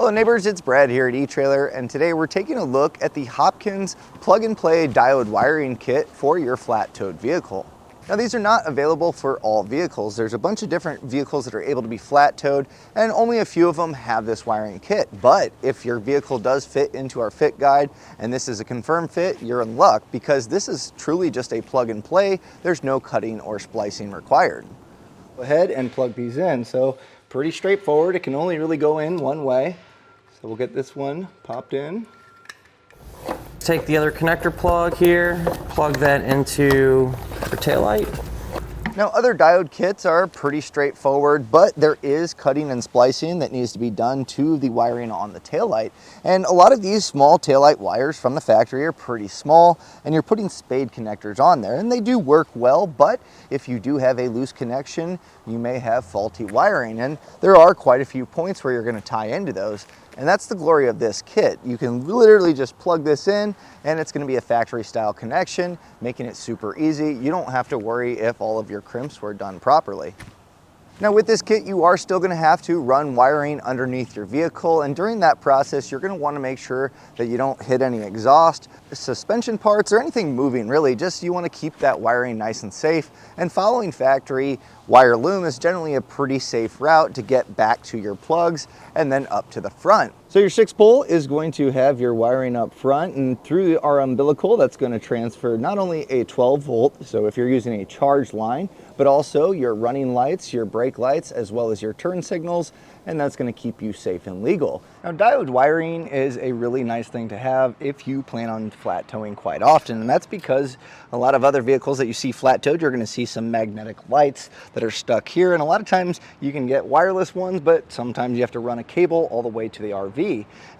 Hello neighbors, it's Brad here at eTrailer, and today we're taking a look at the Hopkins plug-and-play diode wiring kit for your flat-towed vehicle. Now these are not available for all vehicles. There's a bunch of different vehicles that are able to be flat-towed, and only a few of them have this wiring kit. But if your vehicle does fit into our fit guide, and this is a confirmed fit, you're in luck, because this is truly just a plug-and-play. There's no cutting or splicing required. Go ahead and plug these in. So pretty straightforward. It can only really go in one way. So we'll get this one popped in. Take the other connector plug here, plug that into our taillight. Now other diode kits are pretty straightforward, but there is cutting and splicing that needs to be done to the wiring on the taillight. And a lot of these small taillight wires from the factory are pretty small, and you're putting spade connectors on there, and they do work well, but if you do have a loose connection, you may have faulty wiring, and there are quite a few points where you're going to tie into those. And that's the glory of this kit. You can literally just plug this in and it's going to be a factory style connection, making it super easy. You don't have to worry if all of your crimps were done properly. Now with this kit, you are still going to have to run wiring underneath your vehicle, and during that process, you're going to want to make sure that you don't hit any exhaust, suspension parts, or anything moving really. Just you want to keep that wiring nice and safe, and following factory wire loom is generally a pretty safe route to get back to your plugs and then up to the front. So your 6-pole is going to have your wiring up front, and through our umbilical, that's going to transfer not only a 12 volt, so if you're using a charged line, but also your running lights, your brake lights, as well as your turn signals, and that's going to keep you safe and legal. Now diode wiring is a really nice thing to have if you plan on flat towing quite often, and that's because a lot of other vehicles that you see flat towed, you're going to see some magnetic lights that are stuck here, and a lot of times you can get wireless ones, but sometimes you have to run a cable all the way to the RV.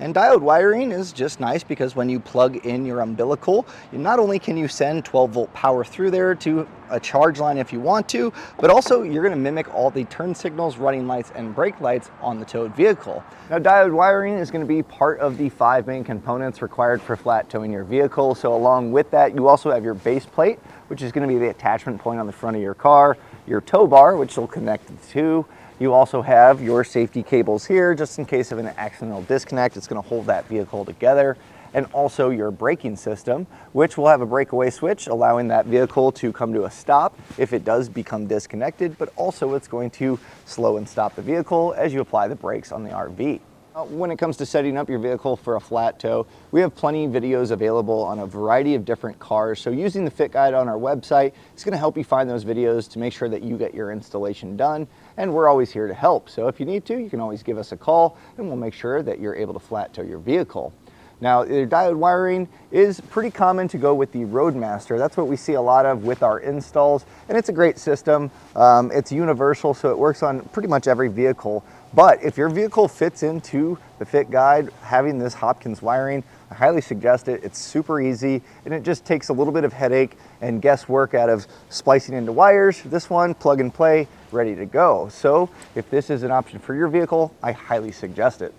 And diode wiring is just nice because when you plug in your umbilical, not only can you send 12 volt power through there to a charge line if you want to, but also you're going to mimic all the turn signals, running lights, and brake lights on the towed vehicle. Now diode wiring is going to be part of the 5 main components required for flat towing your vehicle. So along with that, you also have your base plate, which is going to be the attachment point on the front of your car, your tow bar, which will connect the two. You also have your safety cables here, just in case of an accidental disconnect. It's going to hold that vehicle together. And also your braking system, which will have a breakaway switch, allowing that vehicle to come to a stop if it does become disconnected, but also it's going to slow and stop the vehicle as you apply the brakes on the RV. When it comes to setting up your vehicle for a flat tow, we have plenty of videos available on a variety of different cars. So using the fit guide on our website is going to help you find those videos to make sure that you get your installation done. And we're always here to help. So if you need to, you can always give us a call and we'll make sure that you're able to flat tow your vehicle. Now, the diode wiring is pretty common to go with the Roadmaster. That's what we see a lot of with our installs, and it's a great system. It's universal, so it works on pretty much every vehicle. But if your vehicle fits into the fit guide, having this Hopkins wiring, I highly suggest it. It's super easy, and it just takes a little bit of headache and guesswork out of splicing into wires. This one, plug and play, ready to go. So if this is an option for your vehicle, I highly suggest it.